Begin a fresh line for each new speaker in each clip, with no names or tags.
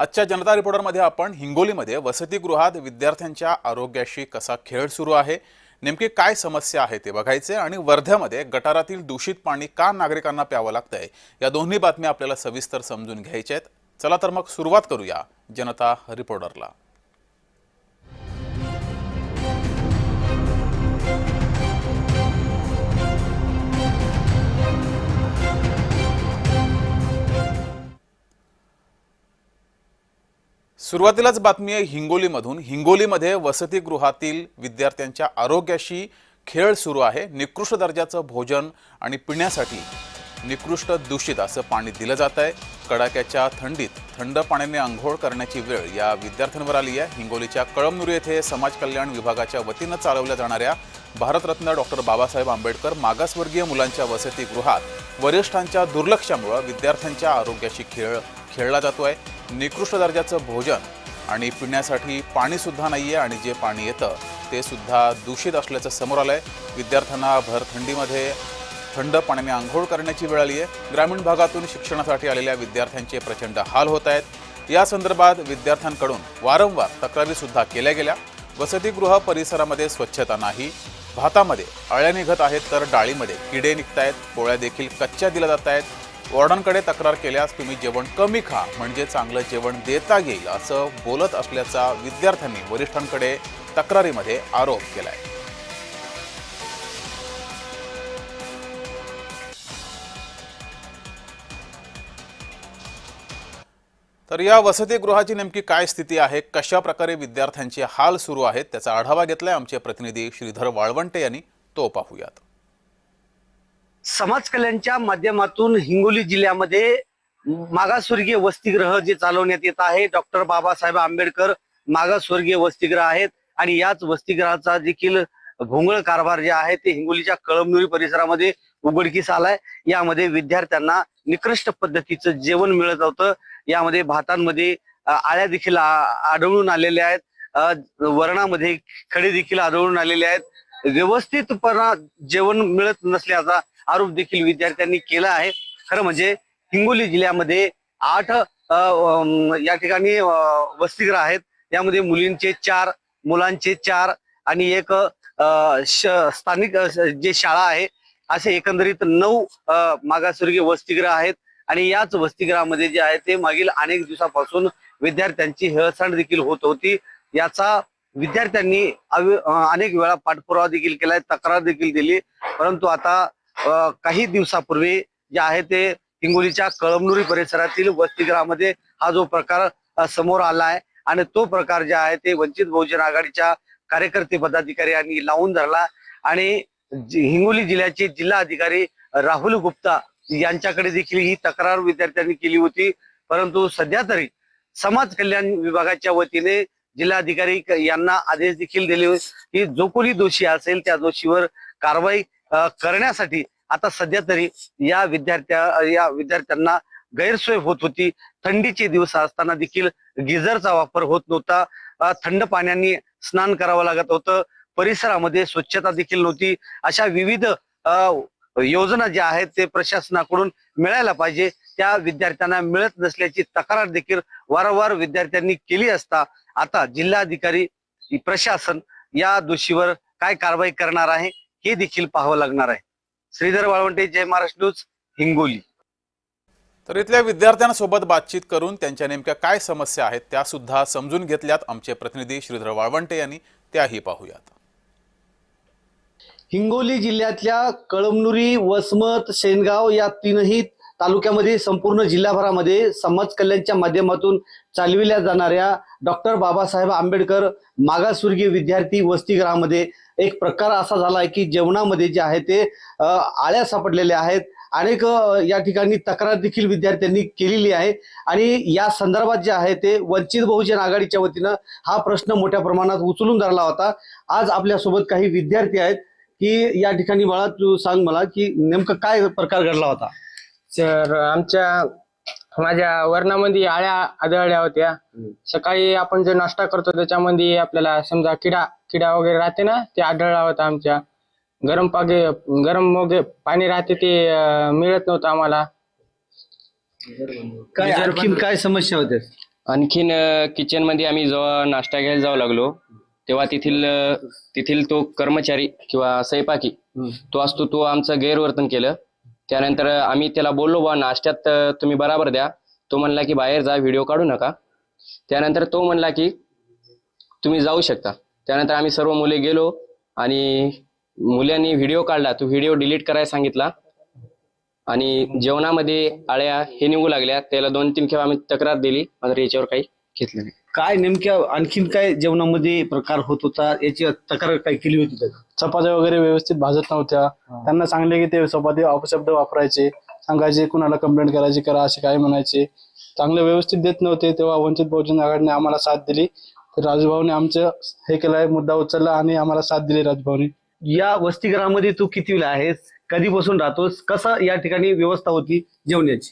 आजच्या जनता रिपोर्टरमध्ये आपण हिंगोलीमध्ये वसतिगृहात विद्यार्थ्यांच्या आरोग्याशी कसा खेळ सुरू आहे, नेमकी काय समस्या आहे ते बघायचे आणि वर्ध्यामध्ये गटारातील दूषित पाणी का नागरिकांना प्यावं लागतंय या दोन्ही बातम्या आपल्याला सविस्तर समजून घ्यायच्या आहेत। चला तर मग सुरुवात करूया जनता रिपोर्टरला। सुरुवातीलाच बातमी आहे हिंगोलीमधून। हिंगोलीमध्ये वसतिगृहातील विद्यार्थ्यांच्या आरोग्याशी खेळ सुरू आहे। निकृष्ट दर्जाचं भोजन आणि पिण्यासाठी निकृष्ट दूषित असं पाणी दिलं जात आहे। कडाक्याच्या थंडीत थंड पाण्याने अंघोळ करण्याची वेळ या विद्यार्थ्यांवर आली आहे। हिंगोलीच्या कळमनुरी येथे समाज कल्याण विभागाच्या वतीनं चालवल्या जाणाऱ्या भारतरत्न डॉक्टर बाबासाहेब आंबेडकर मागासवर्गीय मुलांच्या वसतिगृहात वरिष्ठांच्या दुर्लक्षामुळे विद्यार्थ्यांच्या आरोग्याशी खेळ खेळला जातोय। निकृष्ट दर्जाचं भोजन आणि पिण्यासाठी पाणी सुद्धा नाहीये आणि जे पाणी येतं ते सुद्धा दूषित असल्याचं समोर आलंय। विद्यार्थ्यांना भर थंडीमध्ये थंड पाण्याने आंघोळ करण्याची वेळ आली आहे। ग्रामीण भागातून शिक्षणासाठी आलेल्या विद्यार्थ्यांचे प्रचंड हाल होत आहेत। या संदर्भात विद्यार्थ्यांकडून वारंवार तक्रारी सुद्धा केल्या गेल्या। वसतिगृह परिसरामध्ये स्वच्छता नाही, भातामध्ये अळ्या निघत आहेत तर डाळीमध्ये किडे निघतायत, पोळ्या देखील कच्च्या दिल्या जात आहेत। वॉर्डनकडे तक्रार केल्यास तुम्ही जेवण कमी खा म्हणजे चांगलं जेवण देता येईल असं बोलत असल्याचा विद्यार्थ्यांनी वरिष्ठांकडे तक्रारीमध्ये आरोप केलाय। तर या वसतिगृहाची नेमकी काय स्थिती आहे, कशा प्रकारे विद्यार्थ्यांचे हाल सुरू आहेत त्याचा आढावा घेतलाय आमचे प्रतिनिधी श्रीधर वाळवंटे यांनी, तो पाहूयात।
समाज कल्याणच्या माध्यमातून हिंगोली जिल्ह्यामध्ये मागासवर्गीय वसतिगृह जे चालवण्यात येत आहे, डॉक्टर बाबासाहेब आंबेडकर मागासवर्गीय वसतिगृह आहेत आणि याच वसतिगृहाचा देखील भोंगळ कारभार जे आहे ते हिंगोलीच्या कळमनुरी परिसरामध्ये उघडकीस आलाय। यामध्ये विद्यार्थ्यांना निकृष्ट पद्धतीचं जेवण मिळत होतं। यामध्ये भातांमध्ये आळ्या देखील आढळून आलेल्या आहेत, वरणामध्ये खडे देखील आढळून आलेले आहेत। व्यवस्थितपणा जेवण मिळत नसल्याचा आरोप देखील विद्यार्थ्यांनी केला आहे। खरं म्हणजे हिंगोली जिल्ह्यामध्ये 8 या ठिकाणी वसतिगृह आहेत। यामध्ये मुलींचे 4, मुलांचे 4 आणि एक स्थानिक जे शाळा आहे, असे एकंदरीत 9 मागासवर्गीय वसतिगृह आहेत। आणि याच वसतिगृहामध्ये जे आहे ते मागील अनेक दिवसापासून विद्यार्थ्यांची हेळसांड देखील होत होती। याचा विद्यार्थ्यांनी अनेक वेळा पाठपुरावा देखील केलाय, तक्रार देखील दिली, परंतु आता काही दिवसापूर्वी जे आहे ते हिंगोलीच्या कळमनुरी परिसरातील वसतिगृहामध्ये हा जो प्रकार समोर आला आहे आणि तो प्रकार जे आहे ते वंचित बहुजन आघाडीच्या कार्यकर्ते पदाधिकारी यांनी लावून धरला आणि हिंगोली जिल्ह्याचे जिल्हा अधिकारी राहुल गुप्ता यांच्याकडे देखील ही तक्रार विद्यार्थ्यांनी केली होती। परंतु सध्या तरी समाज कल्याण विभागाच्या वतीने जिल्हाधिकारी यांना आदेश देखील दिले की जो कोणी दोषी असेल त्या दोषीवर कारवाई करण्यासाठी आता सध्या तरी या विद्यार्थ्यांना गैरसोय होत होती। थंडीचे दिवस असताना देखील गिझरचा वापर होत नव्हता, थंड पाण्याने स्नान करावं लागत होतं, परिसरामध्ये स्वच्छता देखील नव्हती। अशा विविध योजना ज्या आहेत ते प्रशासनाकडून मिळायला पाहिजे, त्या विद्यार्थ्यांना मिळत नसल्याची तक्रार देखील वारंवार विद्यार्थ्यांनी केली असता आता जिल्हाधिकारी प्रशासन या दोषीवर काय कारवाई करणार आहे हे देखील पाहावं लागणार आहे। श्रीधर वाळवंटे, जय महाराष्ट्र न्यूज, हिंगोली।
तर इथल्या विद्यार्थ्यांसोबत बातचीत करून त्यांच्या नेमक्या काय समस्या आहेत त्या सुद्धा समजून घेतल्यात आमचे प्रतिनिधी श्रीधर वाळवंटे यांनी, त्याही पाहूयात।
हिंगोली जिल्ह्यातल्या कळमनुरी, वसमत, शेनगाव या तीनही तालुक्यामध्ये संपूर्ण जिल्हाभरामध्ये समाज कल्याणच्या माध्यमातून चालविल्या जाणाऱ्या डॉक्टर बाबासाहेब आंबेडकर मागासवर्गीय विद्यार्थी वसतिगृहामध्ये एक प्रकार असा झाला आहे की जेवणामध्ये जे आहे ते आळ्या सापडलेल्या आहेत। अनेक या ठिकाणी तक्रार देखील विद्यार्थ्यांनी केलेली आहे आणि या संदर्भात जे आहे ते वंचित बहुजन आघाडीच्या वतीनं हा प्रश्न मोठ्या प्रमाणात उचलून धरला होता। आज आपल्यासोबत काही विद्यार्थी आहेत की या ठिकाणी बाळा तू सांग मला की नेमकं काय प्रकार घडला होता।
सर, माझ्या वर्णामध्ये आळ्या आढळल्या होत्या। सकाळी आपण जो नाश्ता करतो त्याच्यामध्ये आपल्याला समजा किडा वगैरे राहते ना, ते आढळला होता। आमच्या गरम पाणी राहते ते मिळत नव्हतं आम्हाला।
काय आणखीन काय समस्या होत्या?
आणखीन किचनमध्ये आम्ही जेव्हा नाश्ता घ्यायला जाऊ लागलो तेव्हा तेथील तो कर्मचारी किंवा स्वयंपाकी तो असतो, तो आमचं गैरवर्तन केलं. त्यानंतर आम्ही त्याला बोललो, बा नाश्त्यात तुम्ही बराबर द्या. तो म्हणला की बाहेर जा, व्हिडिओ काढू नका. त्यानंतर तो म्हणला की तुम्ही जाऊ शकता. त्यानंतर आम्ही सर्व मुले गेलो आणि मुलांनी व्हिडिओ काढला. तो व्हिडिओ डिलीट करायला सांगितला आणि जेवणामध्ये आळ्या हे निघू लागल्या. त्याला 2-3 खेळ आम्ही तक्रार दिली, मात्र याच्यावर काही घेतलं नाही.
काय नेमक्या आणखीन काय जेवणामध्ये प्रकार होत होता याची तक्रार काय केली होती का?
चपात्या वगैरे व्यवस्थित भाजत नव्हत्या. त्यांना सांगले की ते चपाती अपशब्द वापरायचे, सांगायचे कुणाला कंप्लेंट करायची करा असे काय म्हणायचे. चांगले व्यवस्थित देत नव्हते. तेव्हा वंचित बहुजन आघाडीने आम्हाला साथ दिली. तर राजूभाऊने आमचं हे केलंय, मुद्दा उचलला आणि आम्हाला साथ दिली राजूभाऊने.
या वसतिगृहामध्ये तू कितवीला आहेस, कधीपासून राहतोस, कसं या ठिकाणी व्यवस्था होती जेवणाची?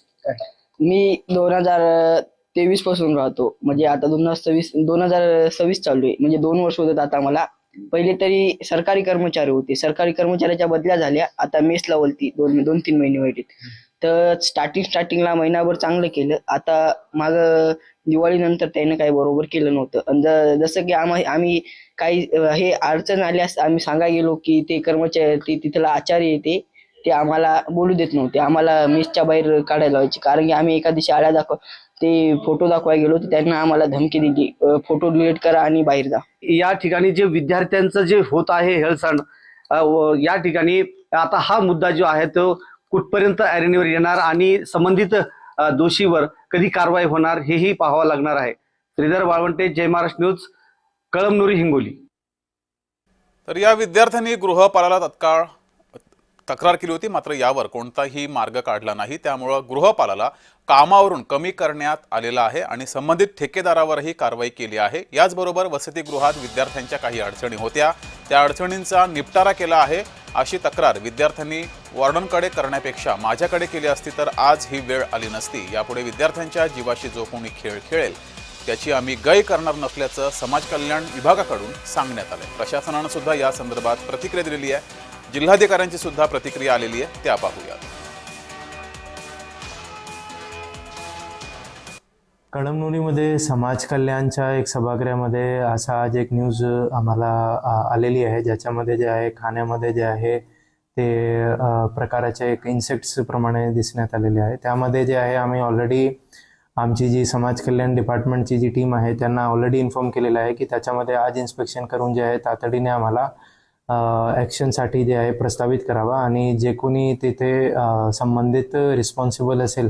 मी 2023 पासून राहतो. म्हणजे आता 2026 चालू आहे. म्हणजे 2 वर्ष होतात आता मला. पहिले तरी सरकारी कर्मचारी होते. सरकारी कर्मचाऱ्याच्या बदल्या झाल्या. आता मेसला वलती 2-3 महिने वाईट. तर स्टार्टिंगला महिनाभर चांगलं केलं. आता माग दिवाळीनंतर त्याने काही बरोबर केलं नव्हतं. आणि जसं की आम्ही काही हे अडचण आल्यास आम्ही सांगायला गेलो की ते कर्मचारी तिथला आचार्य येते, ते आम्हाला बोलू देत नव्हते. आम्हाला मेसच्या बाहेर काढायला लावायचे. कारण की आम्ही एका दिवशी आळ्या ते फोटो दाखवायला गेलो तर त्यांना आम्हाला धमकी दिली, फोटो डिलीट करा आणि बाहेर जा.
या ठिकाणी जे विद्यार्थ्यांचं जे होत आहे हेळसांड, या ठिकाणी आता हा मुद्दा जो आहे तो कुठपर्यंत ऐरणीवर येणार आणि संबंधित दोषीवर कधी कारवाई होणार हेही पाहावं लागणार आहे. श्रीधर वाळवंटे, जय महाराष्ट्र न्यूज, कळमनुरी, हिंगोली.
तर या विद्यार्थ्यांनी गृहपालाला तत्काळ तक्रार केली होती, मात्र यावर कोणताही मार्ग काढला नाही. त्यामुळे गृहपालाला कामावरून कमी करण्यात आलेला आहे आणि संबंधित ठेकेदारावरही कारवाई केली आहे. याचबरोबर वसतिगृहात विद्यार्थ्यांच्या काही अडचणी होत्या, त्या अडचणींचा निपटारा केला आहे अशी तक्रार विद्यार्थ्यांनी वॉर्डनकडे करण्यापेक्षा माझ्याकडे केली असती तर आज ही वेळ आली नसती. यापुढे विद्यार्थ्यांच्या जीवाशी जो कोणी खेळ खेळेल त्याची आम्ही गय करणार नसल्याचं समाज कल्याण विभागाकडून सांगण्यात आलंय. प्रशासनानं सुद्धा या संदर्भात प्रतिक्रिया दिलेली आहे. जिल्हाधिकाऱ्यांची सुद्धा प्रतिक्रिया आलेली आहे, त्या पाहूयात.
कळमनुरीमध्ये समाज कल्याणच्या एक सभागृहामध्ये असा आज एक न्यूज आम्हाला आलेली आहे, ज्याच्यामध्ये जे आहे खाण्यामध्ये जे आहे ते प्रकाराचे एक इन्सेक्ट्स प्रमाणे दिसण्यात आलेले आहे. त्यामध्ये जे आहे आम्ही ऑलरेडी आमची जी समाज कल्याण डिपार्टमेंटची जी टीम आहे त्यांना ऑलरेडी इन्फॉर्म केलेलं आहे की त्याच्यामध्ये आज इन्स्पेक्शन करून जे आहे तातडीने आम्हाला ॲक्शनसाठी जे आहे प्रस्तावित करावा आणि जे कोणी तिथे संबंधित रिस्पॉन्सिबल असेल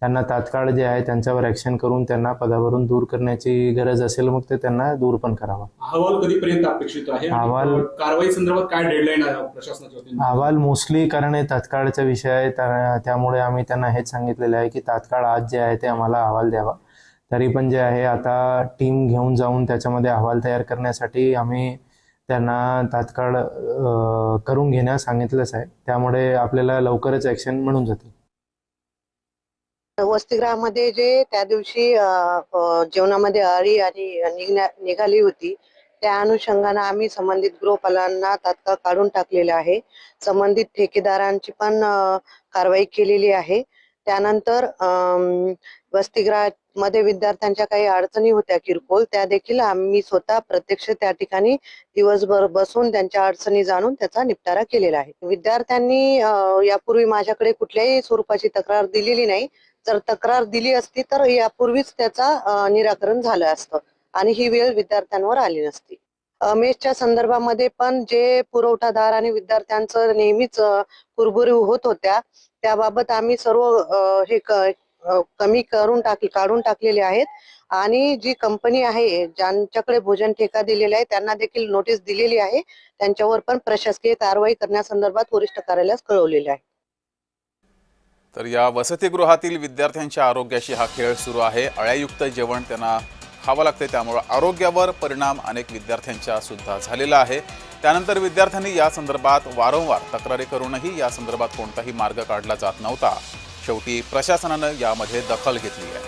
त्यांना तात्काळ जे आहे त्यांच्यावर ॲक्शन करून त्यांना पदावरून दूर करण्याची गरज असेल मग ते त्यांना दूर पण करावा.
अहवाल कधीपर्यंत अपेक्षित आहे?
अहवाल
कारवाई संदर्भात काय डेडलाईन आहे प्रशासनाच्या वतीने?
अहवाल मोस्टली कारण हे तात्काळचा विषय आहे, त्यामुळे आम्ही त्यांना हेच सांगितलेलं आहे की तात्काळ आज जे आहे ते आम्हाला अहवाल द्यावा. तरी पण जे आहे आता टीम घेऊन जाऊन त्याच्यामध्ये अहवाल तयार करण्यासाठी आम्ही त्यांना तात्काळ करून घेण्यास सांगितलंच आहे. त्यामुळे आपल्याला लवकरच ॲक्शन म्हणून जाते.
वसतिगृहामध्ये जे त्या दिवशी जेवणामध्ये अळी आणि निघाली होती त्या अनुषंगाने आम्ही संबंधित गृहपालांना तात्काळ काढून टाकलेले आहे. संबंधित ठेकेदारांची पण कारवाई केलेली आहे. त्यानंतर वसतिगृहामध्ये विद्यार्थ्यांच्या काही अडचणी होत्या किरकोळ, त्या देखील आम्ही स्वतः प्रत्यक्ष त्या ठिकाणी दिवसभर बसून त्यांच्या अडचणी जाणून त्याचा निपटारा केलेला आहे. विद्यार्थ्यांनी यापूर्वी माझ्याकडे कुठल्याही स्वरूपाची तक्रार दिलेली नाही. जर तक्रार दिली असती तर यापूर्वीच त्याचा निराकरण झालं असतं आणि ही वेळ विद्यार्थ्यांवर आली नसती. मेसच्या संदर्भामध्ये पण जे पुरवठादार आणि विद्यार्थ्यांचं नेहमीच कुरबुरी होत होत्या त्याबाबत आम्ही सर्व हे कमी काढून टाकलेले आहेत आणि जी कंपनी आहे ज्यांच्याकडे भोजन ठेका दिलेला आहे त्यांना देखील नोटीस दिलेली आहे. त्यांच्यावर पण प्रशासकीय कारवाई करण्यासंदर्भात वरिष्ठ कार्यालयास कळवलेले आहे.
तर या वसतिगृहातील विद्यार्थ्यांच्या आरोग्याशी हा खेळ सुरू आहे. अळ्यायुक्त जेवण त्यांना खावं लागते, त्यामुळे आरोग्यावर परिणाम अनेक विद्यार्थ्यांच्या सुद्धा झालेला आहे. त्यानंतर विद्यार्थ्यांनी या संदर्भात वारंवार तक्रारी करूनही या संदर्भात कोणताही मार्ग काढला जात नव्हता. शेवटी प्रशासनानं यामध्ये दखल घेतली आहे.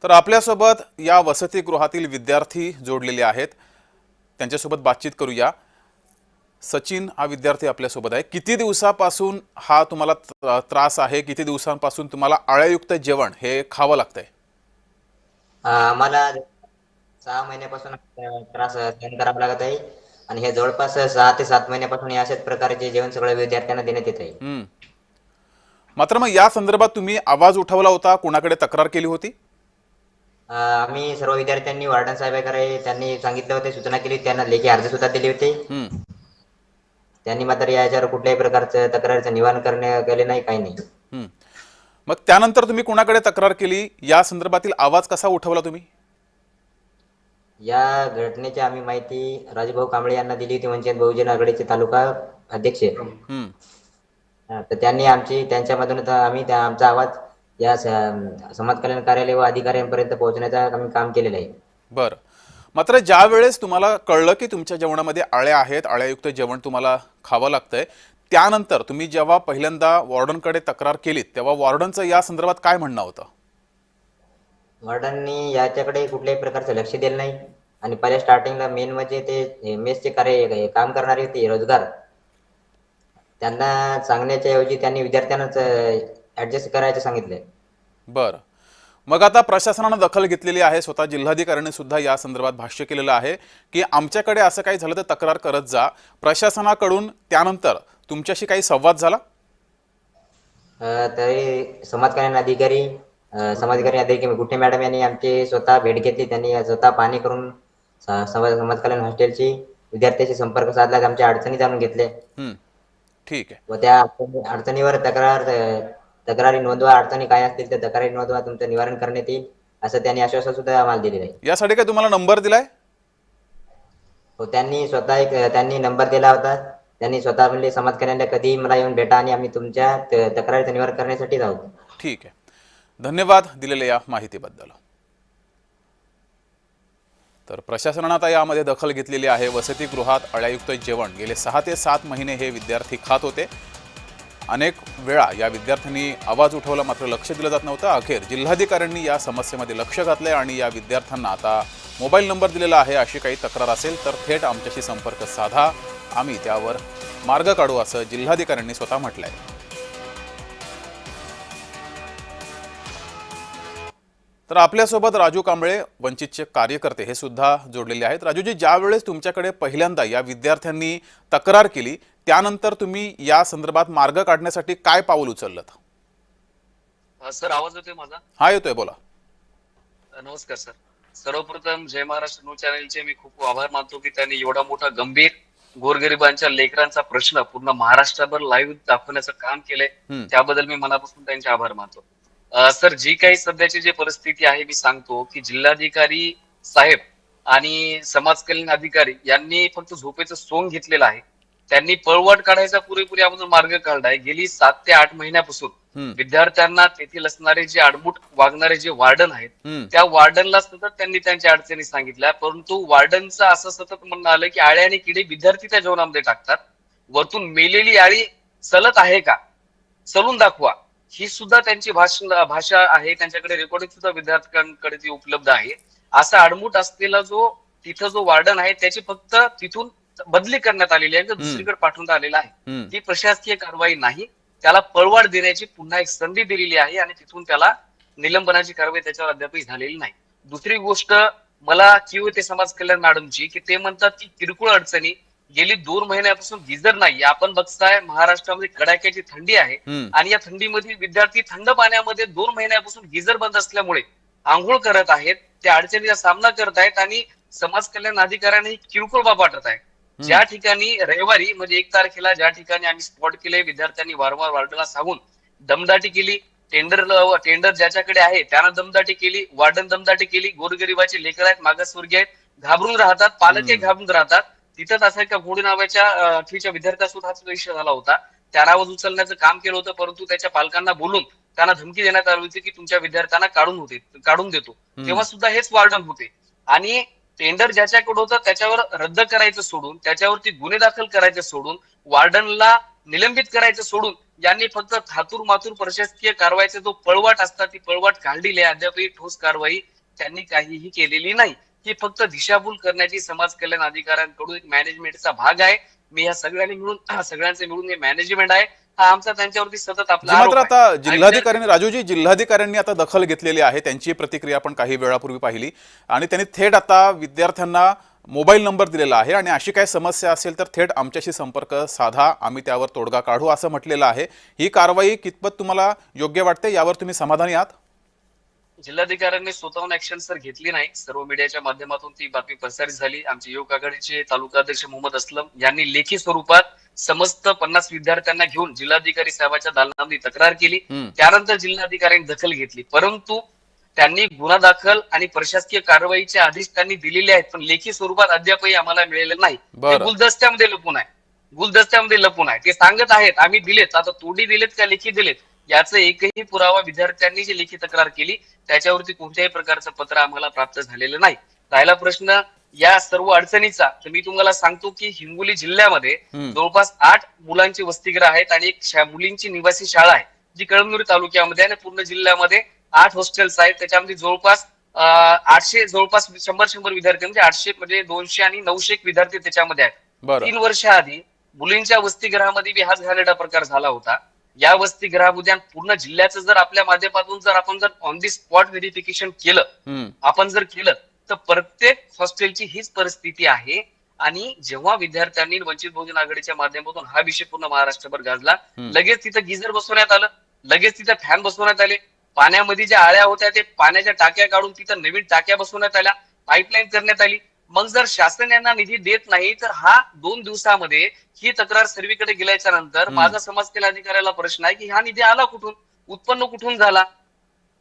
तर आपल्यासोबत या वसतिगृहातील विद्यार्थी जोडलेले आहेत, त्यांच्यासोबत बातचीत करूया. सचिन हा विद्यार्थी आपल्यासोबत आहे. किती दिवसापासून हा तुम्हाला त्रास आहे? किती दिवसांपासून तुम्हाला आळ्यायुक्त जेवण हे खावं लागतंय?
आम्हाला 6 महिन्यापासून त्रास सहन करावा लागत आहे आणि हे जवळपास 6 ते 7 महिन्यापासून या अशाच प्रकारचे जेवण सगळ्या विद्यार्थ्यांना देण्यात येत आहे.
मात्र मग या संदर्भात तुम्ही आवाज उठवला होता, कुणाकडे तक्रार केली होती?
आम्ही सर्व विद्यार्थ्यांनी वार्डन साहेबांकडे त्यांनी सांगितले होते, सूचना केली, त्यांना लेखी अर्ज सुद्धा दिले होते. त्यांनी मात्र याच्यावर कुठल्याही प्रकारचं तक्रारीचं निवारण केले नाही, काही नाही.
मग त्यानंतर तुम्ही कुणाकडे तक्रार केली? या संदर्भातील आवाज कसा उठवला तुम्ही?
या घटनेची आम्ही माहिती राजूभाऊ कांबळे यांना दिली होती, वंचित बहुजन आघाडीचे तालुका अध्यक्ष. तर त्यांनी त्यांच्यामधून आम्ही आमचा आवाज या समाज कल्याण कार्यालय व अधिकाऱ्यांपर्यंत पोहोचण्याचा आम्ही काम केलेलं आहे.
बरं. मात्र ज्या वेळेस तुम्हाला कळलं की तुमच्या जेवणामध्ये आळ्या आहेत, आळ्यायुक्त जेवण तुम्हाला खावं लागतंय, त्यानंतर तुम्ही जेव्हा पहिल्यांदा वॉर्डनकडे तक्रार केलीत तेव्हा वॉर्डनचं या संदर्भात काय म्हणणं होतं?
वॉर्डननी याच्याकडे कुठल्याही प्रकारचं लक्ष दिलं नाही आणि पहिल्या स्टार्टिंगला मेन म्हणजे ते मेसचे काम करणारे होते रोजगार, त्यांना सांगण्याच्या ऐवजी त्यांनी विद्यार्थ्यांनाच ऍडजस्ट करायचं सांगितलंय.
बरं. मग आता प्रशासनानं दखल घेतलेली आहे, स्वतः जिल्हाधिकाऱ्यांनी सुद्धा या संदर्भात भाष्य केलेलं आहे की आमच्याकडे असं काही झालं तर तक्रार करत जा. प्रशासनाकडून त्यानंतर तुमच्याशी काही संवाद झाला?
तरी समाजकार्य अधिकारी गुट्टे मॅडम यांनी आमची स्वतः भेट घेतली. त्यांनी स्वतः पाहणी करून समाज कल्याण हॉस्टेलची विद्यार्थ्यांशी संपर्क साधला, आमच्या अडचणी जाणून घेतले.
ठीक आहे.
व त्या अडचणीवर तक्रारी नोंदवा, अडचणी काय असतील त्या तक्रारी नोंदवा, तुमचं निवारण करण्यात येईल असं त्यांनी आश्वासन सुद्धा आम्हाला दिलेलं आहे.
यासाठी काय तुम्हाला नंबर दिलाय?
हो, त्यांनी नंबर दिला होता. त्यांनी स्वतः म्हणले समाज कल्याणला कधी मला येऊन भेटा आणि आम्ही तुमच्या तक्रारीचं निवारण करण्यासाठी आहोत.
ठीक आहे. धन्यवाद दिलेल्या या माहितीबद्दल. तर प्रशासनानं आता यामध्ये दखल घेतलेली आहे. वसतिगृहात आळ्यायुक्त जेवण गेले 6 ते 7 महिने हे विद्यार्थी खात होते. अनेक वेळा या विद्यार्थ्यांनी आवाज उठवला, मात्र लक्ष दिलं जात नव्हतं. अखेर जिल्हाधिकाऱ्यांनी या समस्येमध्ये लक्ष घातलंय आणि या विद्यार्थ्यांना आता मोबाईल नंबर दिलेला आहे. अशी काही तक्रार असेल तर थेट आमच्याशी संपर्क साधा, आम्ही त्यावर मार्ग काढू असं जिल्हाधिकाऱ्यांनी स्वतः म्हटलंय. तर आपल्यासोबत राजू कांबळे, वंचितचे कार्यकर्ते, हे सुद्धा जोडलेले आहेत. राजूजी, ज्या वेळेस तुमच्याकडे पहिल्यांदा या विद्यार्थ्यांनी तक्रार केली त्यानंतर तुम्ही या संदर्भात मार्ग काढण्यासाठी काय पाऊल उचललं?
सर, आवाज येतोय माझा?
हा, येतोय, बोला.
नमस्कार सर. सर्वप्रथम जय महाराष्ट्र न्यूज चॅनलचे मी खूप आभार मानतो की त्यांनी एवढा मोठा गंभीर गोरगरिबांच्या लेकरांचा प्रश्न पूर्ण महाराष्ट्रभर लाईव्ह दाखवण्याचं काम केलंय, त्याबद्दल मी मनापासून त्यांचे आभार मानतो. सर, जी काही सध्याची जी परिस्थिती आहे, मी सांगतो की जिल्हाधिकारी साहेब आणि समाज कल्याण अधिकारी यांनी फक्त झोपेचं सोंग घेतलेलं आहे. त्यांनी पळवाट काढायचा पुरेपूर यामधून मार्ग काढलाय. गेली 7 ते 8 महिन्यापासून विद्यार्थ्यांना तेथील असणारे जे आडमुठ वागणारे जे वार्डन आहेत, त्या वार्डनला सतत त्यांनी त्यांच्या अडचणी सांगितल्या, परंतु वार्डनचं असं सतत म्हणणं आलं की आळे आणि किडे विद्यार्थी त्या जेवणामध्ये टाकतात. वरतून मेलेली आळी चलत आहे का, चलून दाखवा, ही सुद्धा त्यांची भाषा आहे. त्यांच्याकडे रेकॉर्डिंग सुद्धा विद्यार्थ्यांकडे ती उपलब्ध आहे. असा आडमुठ असलेला तिथं जो वार्डन आहे त्याची फक्त तिथून बदली करण्यात आलेली आहे, दुसरीकडे पाठवण्यात आलेला आहे. ती प्रशासकीय कारवाई नाही, त्याला पळवाट देण्याची पुन्हा एक संधी दिलेली आहे आणि तिथून त्याला निलंबनाची कारवाई त्याच्यावर अद्यापही झालेली नाही. दुसरी गोष्ट मला किंवा ते समाज कल्याण मॅडमची की ते म्हणतात की किरकोळ अडचणी, गेली 2 महिन्यापासून गिझर नाही. आपण बघताय महाराष्ट्रामध्ये कडाक्याची थंडी आहे आणि या थंडीमध्ये विद्यार्थी थंड पाण्यामध्ये 2 महिन्यापासून गिझर बंद असल्यामुळे आंघोळ करत आहेत, त्या अडचणीचा सामना करत आहेत आणि समाज कल्याण अधिकाऱ्यांनी किरकोळ बाब वाटत आहे. ज्या ठिकाणी रविवारी म्हणजे 1 तारखेला ज्या ठिकाणी आम्ही स्पॉट केले, विद्यार्थ्यांनी वारंवार वार्डनला सांगून दमदाटी केली, टेंडर ज्याच्याकडे आहे त्यानं दमदाटी केली, वार्डन दमदाटी केली. गोरगरिबाचे लेकर आहेत, मागासवर्गीय आहेत, घाबरून राहतात, पालकही घाबरून राहतात. तिथंच असं एका घोडी नावाच्या 8वीच्या विद्यार्थ्यासोबत हाच विषय झाला होता. त्याला आवाज उचलण्याचं काम केलं होतं, परंतु त्याच्या पालकांना बोलून त्यांना धमकी देण्यात आली होती की तुमच्या विद्यार्थ्यांना काढून देतो. तेव्हा सुद्धा हेच वार्डन होते आणि टेंडर ज्याच्याकडे होतं त्याच्यावर रद्द करायचं सोडून, त्याच्यावरती गुन्हे दाखल करायचे सोडून, वार्डनला निलंबित करायचं सोडून यांनी फक्त थातूर मातूर प्रशासकीय कारवाईचा जो पळवाट असतात ती पळवाट काढलेली आहे. अद्यापही ठोस कारवाई त्यांनी काहीही केलेली नाही. ही फक्त दिशाभूल करण्याची समाज कल्याण अधिकाऱ्यांकडून एक मॅनेजमेंटचा भाग आहे. मी या सगळ्यांचे मिळून हे मॅनेजमेंट आहे, हा आमचा त्यांच्यावरती सतत आपला
जी
आरोप
मात्र
आहे.
आता जिल्हाधिकाऱ्यांनी, राजूजी, जिल्हाधिकाऱ्यांनी आता दखल घेतलेली आहे. त्यांची प्रतिक्रिया आपण काही वेळापूर्वी पाहिली आणि त्यांनी थेट आता विद्यार्थ्यांना मोबाईल नंबर दिलेला आहे आणि अशी काही समस्या असेल तर थेट आमच्याशी संपर्क साधा, आम्ही त्यावर तोडगा काढू असं म्हटलेलं आहे. ही कारवाई कितपत तुम्हाला योग्य वाटते, यावर तुम्ही समाधानी आहात?
जिल्हाधिकाऱ्यांनी स्वतःहून ऍक्शन सर घेतली नाही. सर्व मीडियाच्या माध्यमातून ती बातमी प्रसारित झाली. आमचे युवक आघाडीचे तालुका अध्यक्ष मोहम्मद असलम यांनी लेखी स्वरूपात समस्त 50 विद्यार्थ्यांना घेऊन जिल्हाधिकारी साहेबांच्या दालनामध्ये तक्रार केली. त्यानंतर जिल्हाधिकाऱ्यांनी दखल घेतली, परंतु त्यांनी गुन्हा दाखल आणि प्रशासकीय कारवाईचे आदेश त्यांनी दिलेले आहेत, पण लेखी स्वरूपात अद्यापही आम्हाला मिळाले नाही. ते गुलदस्त्यामध्ये लपून आहे. ते सांगत आहेत आम्ही दिलेत, आता तोडी दिलेत का लेखी दिलेत याचा एकही पुरावा विद्यार्थ्यांनी जी लेखी तक्रार केली त्याच्यावरती कोणत्याही प्रकारचं पत्र आम्हाला प्राप्त झालेलं नाही. राहिला प्रश्न या सर्व अडचणीचा, तर मी तुम्हाला सांगतो की हिंगोली जिल्ह्यामध्ये जवळपास 8 मुलांची वसतिगृह आहेत आणि एक मुलींची निवासी शाळा आहे जी कळमनुरी तालुक्यामध्ये आहे. पूर्ण जिल्ह्यामध्ये 8 हॉस्टेल्स आहेत. त्याच्यामध्ये जवळपास 800 जवळपास 100 विद्यार्थी, म्हणजे 800 म्हणजे 200 आणि 900 विद्यार्थी त्याच्यामध्ये आहेत. 3 वर्षाआधी मुलींच्या वसतिगृहामध्ये हाच घाणेरडा प्रकार झाला होता. या वसतिगृहामध्ये पूर्ण जिल्ह्याचं जर आपल्या माध्यमातून जर आपण ऑन दी स्पॉट व्हेरिफिकेशन केलं, आपण जर केलं तर प्रत्येक हॉस्टेलची हीच परिस्थिती आहे. आणि जेव्हा विद्यार्थ्यांनी वंचित बहुजन आघाडीच्या माध्यमातून हा विषय पूर्ण महाराष्ट्रभर गाजला, लगेच तिथं गिझर बसवण्यात आलं, लगेच तिथं फॅन बसवण्यात आले, पाण्यामध्ये ज्या आळ्या होत्या ते पाण्याच्या टाक्या काढून तिथं नवीन टाक्या बसवण्यात आल्या, पाईपलाईन करण्यात आली. मग जर शासन यांना निधी देत नाही तर हा 2 दिवसामध्ये ही तक्रार सर्वीकडे गेल्याच्या नंतर माझा समाज कल्याण अधिकाऱ्याला प्रश्न आहे की हा निधी आला कुठून, उत्पन्न कुठून झाला.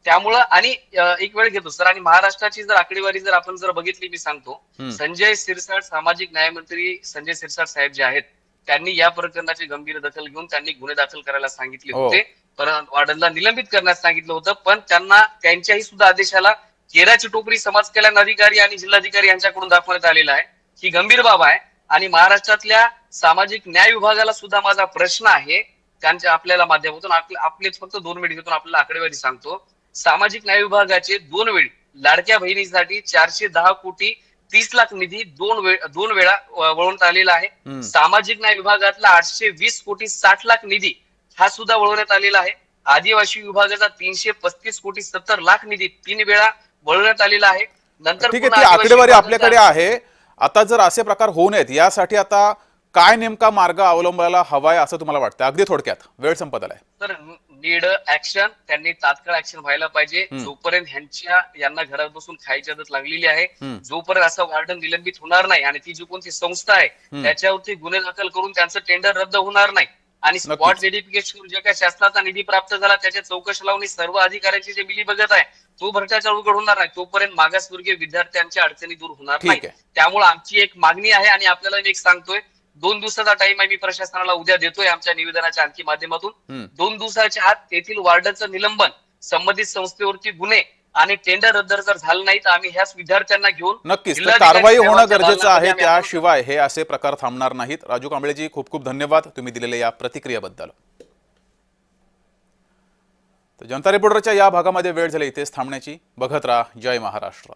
त्यामुळं आणि एक वेळ घेतो सर, आणि महाराष्ट्राची जर आकडेवारी जर आपण जर बघितली, मी सांगतो, संजय शिरसाट, सामाजिक न्यायमंत्री संजय शिरसाट साहेब जे आहेत, त्यांनी या प्रकरणाची गंभीर दखल घेऊन त्यांनी गुन्हे दाखल करायला सांगितले होते, परंतु वॉर्डनला निलंबित करण्यास सांगितलं होतं. पण त्यांना त्यांच्याही सुद्धा आदेशाला केराची टोकरी समाज कल्याण अधिकारी आणि जिल्हाधिकारी यांच्याकडून दाखवण्यात आलेला आहे. ही गंभीर बाब आहे. आणि महाराष्ट्रातल्या सामाजिक न्याय विभागाला सुद्धा माझा प्रश्न आहे, त्यांच्या आपल्याला माध्यमातून आपले फक्त 2 मिनिट घेऊन आपल्याला आकडेवारी सांगतो. सामाजिक न्याय विभागाचे 2 वेळी लाडक्या बहिणीसाठी 410 कोटी 30 लाख निधी 2 वेळा वळवण्यात आलेला आहे. सामाजिक न्याय विभागातला 820 कोटी 60 लाख निधी हा सुद्धा वळवण्यात आलेला आहे. आदिवासी विभागाचा 335 कोटी 70 लाख निधी 3 वेळा वळवण्यात आलेला आहे. नंतर
ठीक आहे, ती आकडेवारी आपल्याकडे आहे. आता जर असे प्रकार होऊ नयेत यासाठी आता काय नेमका मार्ग अवलंबायला हवाय असं तुम्हाला वाटतं? अगदी थोडक्यात, वेळ संपत आलाय.
तर नीड ऍक्शन, त्यांनी तात्काळ ऍक्शन व्हायला पाहिजे. जोपर्यंत यांना घरात बसून खायची आदत लागलेली आहे, जोपर्यंत असं वॉर्डन निलंबित होणार नाही आणि ती जी कोणती संस्था आहे त्याच्यावरती गुन्हे दाखल करून त्यांचं टेंडर रद्द होणार नाही आणि स्पॉट व्हेरिफिकेशन जे काय शासनाचा निधी प्राप्त झाला त्याच्या चौकशी लावून सर्व अधिकाऱ्यांची जे मिली बघत आहे तो भ्रष्टाचार उघड होणार नाही, तोपर्यंत मागासवर्गीय विद्यार्थ्यांच्या अडचणी दूर होणार नाही. त्यामुळे आमची एक मागणी आहे आणि आपल्याला मी एक सांगतोय, 2 दिवसाचा टाइम आहे, मी प्रशासनाला उद्या देतोय आमच्या निवेदनाच्या आणखी माध्यमातून. 2 दिवसाच्या आत तेथील वॉर्डनचं निलंबन, संबंधित संस्थेवरती गुन्हे आणि टेंडर रद्द जर झालं नाही तर आम्ही ह्याच विद्यार्थ्यांना घेऊन
नक्कीच कारवाई होणं गरजेचं आहे. त्याशिवाय हे असे प्रकार थांबणार नाहीत. राजू कांबळेजी, खूप खूप धन्यवाद तुम्ही दिलेल्या या प्रतिक्रियेबद्दल. तर जनता रिपोर्टरच्या या भागामध्ये वेळ झाली इथेच थांबण्याची. बघत राहा जय महाराष्ट्र.